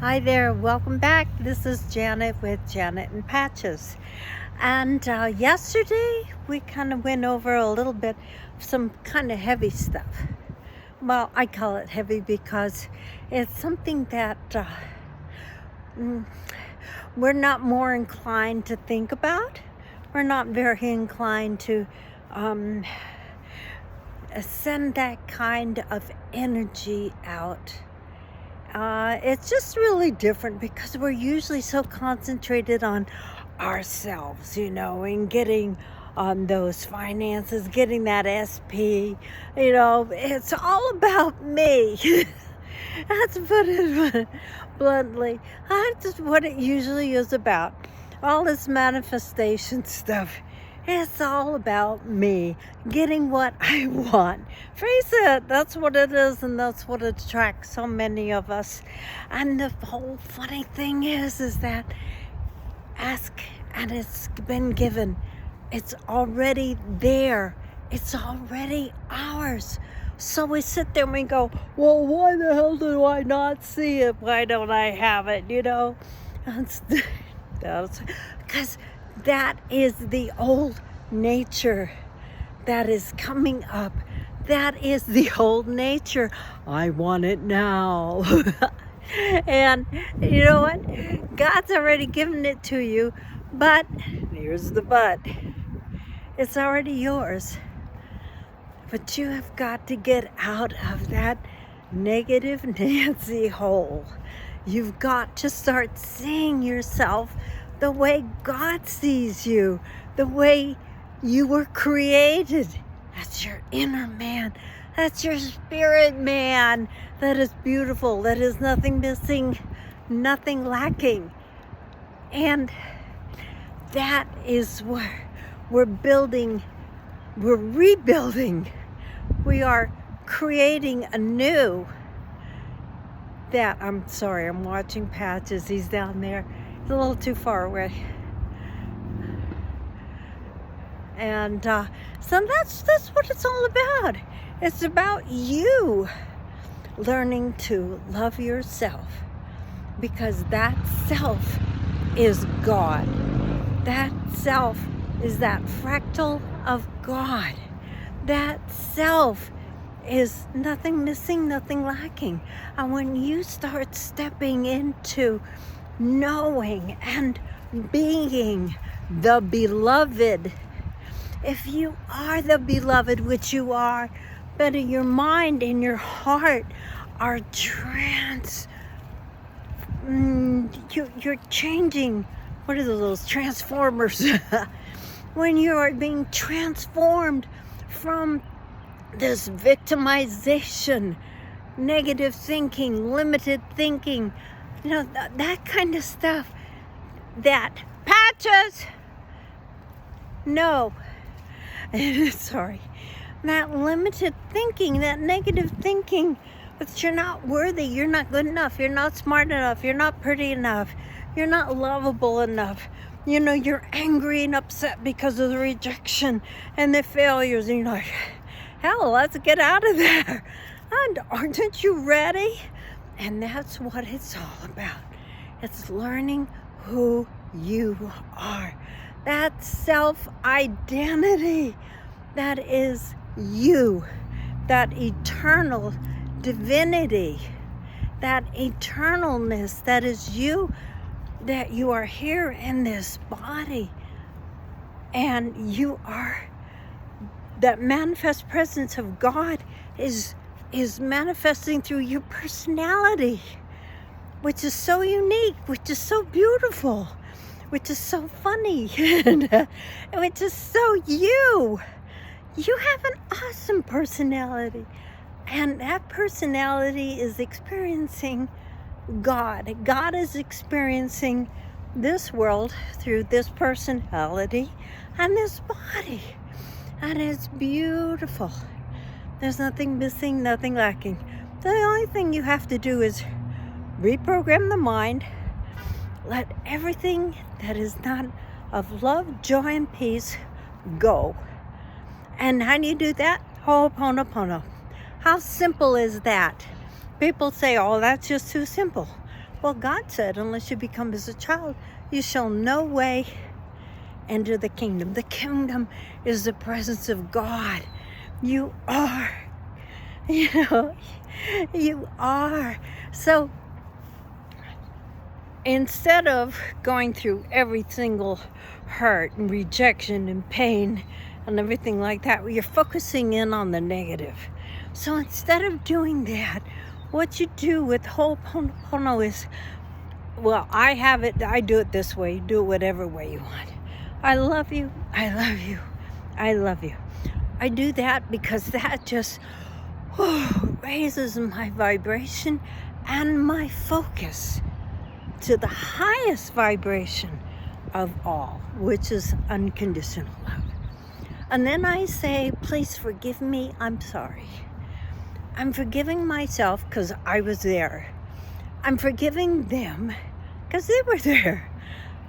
Hi there, welcome back. This is Janet with Janet and Patches. And yesterday we kind of went over a little bit of some kind of heavy stuff. Well, I call it heavy because it's something that we're not more inclined to think about. We're not very inclined to send that kind of energy out. It's just really different because we're usually so concentrated on ourselves, and getting those finances, getting that SP, it's all about me. That's put it bluntly. That's what it usually is about. All this manifestation stuff. It's all about me getting what I want. Face it, that's what it is, and that's what attracts so many of us. And the whole funny thing is that ask and it's been given. It's already there. It's already ours. So we sit there and we go, well, why the hell do I not see it? Why don't I have it? That's because that is the old nature that is coming up. That is the old nature. I want it now. And you know what? God's already given it to you, but here's the but. It's already yours. But you have got to get out of that negative Nancy hole. You've got to start seeing yourself the way God sees you, the way you were created. That's your inner man. That's your spirit man. That is beautiful. That is nothing missing, nothing lacking. And that is where we're building, we're rebuilding. We are creating anew. I'm sorry, I'm watching Patches. He's down there. He's a little too far away. And so that's what it's all about. It's about you learning to love yourself, because that self is God. That self is that fractal of God. That self is nothing missing, nothing lacking. And when you start stepping into knowing and being the beloved, if you are the beloved, which you are, but your mind and your heart are you're changing. What are those transformers? When you are being transformed from this victimization, negative thinking, limited thinking, that kind of stuff, that Patches, no, sorry, that limited thinking, that negative thinking, that you're not worthy, you're not good enough, you're not smart enough, you're not pretty enough, you're not lovable enough. You're angry and upset because of the rejection and the failures, and you're like, hell, let's get out of there. And aren't you ready? And that's what it's all about. It's learning who you are. That self-identity, that is you, that eternal divinity, that eternalness, that is you, that you are here in this body, and you are that manifest presence of God is manifesting through your personality, which is so unique, which is so beautiful, which is so funny, and which is so you. You have an awesome personality, and that personality is experiencing God. God is experiencing this world through this personality and this body. And it's beautiful. There's nothing missing, nothing lacking. The only thing you have to do is reprogram the mind. Let everything that is not of love, joy, and peace go. And how do you do that? Ho'oponopono. How simple is that? People say, oh, that's just too simple. Well, God said, unless you become as a child, you shall no way enter the kingdom. The kingdom is the presence of God. You are, you know, you are. So instead of going through every single hurt and rejection and pain and everything like that, you're focusing in on the negative. So instead of doing that, what you do with Ho'oponopono is, well, I do it this way. You do it whatever way you want. I love you, I love you, I love you. I do that because that just raises my vibration and my focus to the highest vibration of all, which is unconditional love. And then I say, please forgive me, I'm sorry. I'm forgiving myself because I was there. I'm forgiving them because they were there.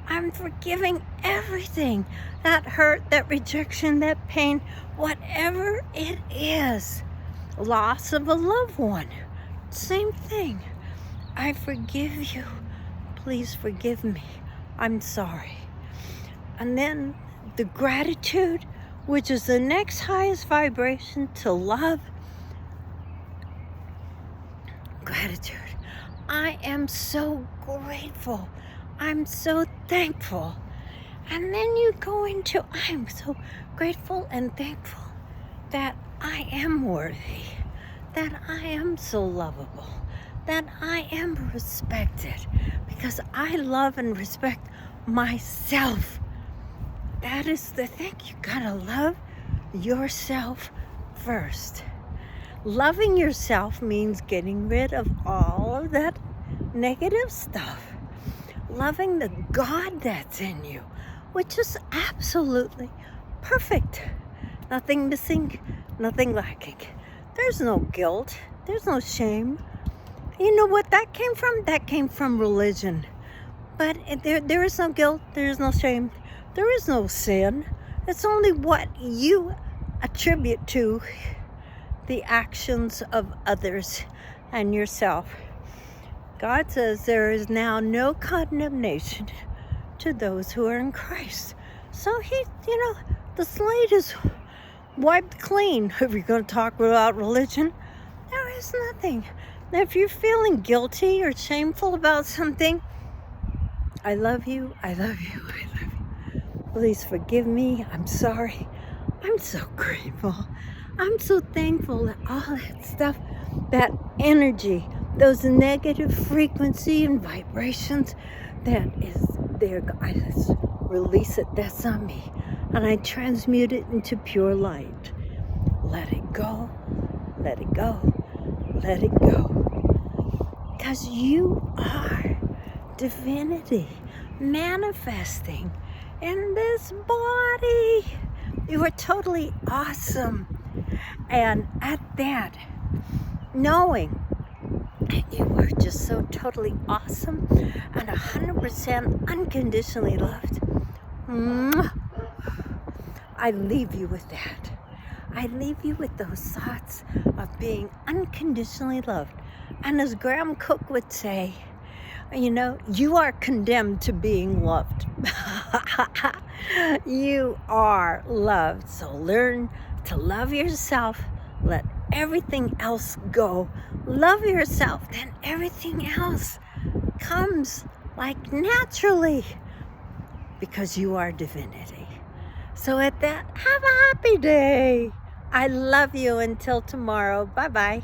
I'm forgiving everything, that hurt, that rejection, that pain, whatever it is. Loss of a loved one, same thing. I forgive you. Please forgive me. I'm sorry. And then the gratitude, which is the next highest vibration to love. Gratitude. I am so grateful. I'm so thankful. And then you go into, I'm so grateful and thankful that I am worthy, that I am so lovable, that I am respected, because I love and respect myself. That is the thing. You gotta love yourself first. Loving yourself means getting rid of all of that negative stuff. Loving the God that's in you, which is absolutely perfect. Nothing missing, nothing lacking. There's no guilt. There's no shame. You know what that came from? That came from religion. But there is no guilt. There is no shame. There is no sin. It's only what you attribute to the actions of others and yourself. God says there is now no condemnation to those who are in Christ. So the slate is wiped clean. If you're going to talk about religion, there is nothing. Now, if you're feeling guilty or shameful about something, I love you, I love you, I love you. Please forgive me. I'm sorry. I'm so grateful. I'm so thankful that all that stuff, that energy, those negative frequency and vibrations, that is there. I just release it. That's on me. And I transmute it into pure light. Let it go. Let it go. Let it go. Because you are divinity manifesting in this body. You are totally awesome. And at that, knowing you are just so totally awesome and 100% unconditionally loved, I leave you with that. I leave you with those thoughts of being unconditionally loved. And as Graham Cook would say, you are condemned to being loved. You are loved. So learn to love yourself. Let everything else go. Love yourself. Then everything else comes like naturally, because you are divinity. So at that, have a happy day. I love you until tomorrow. Bye-bye.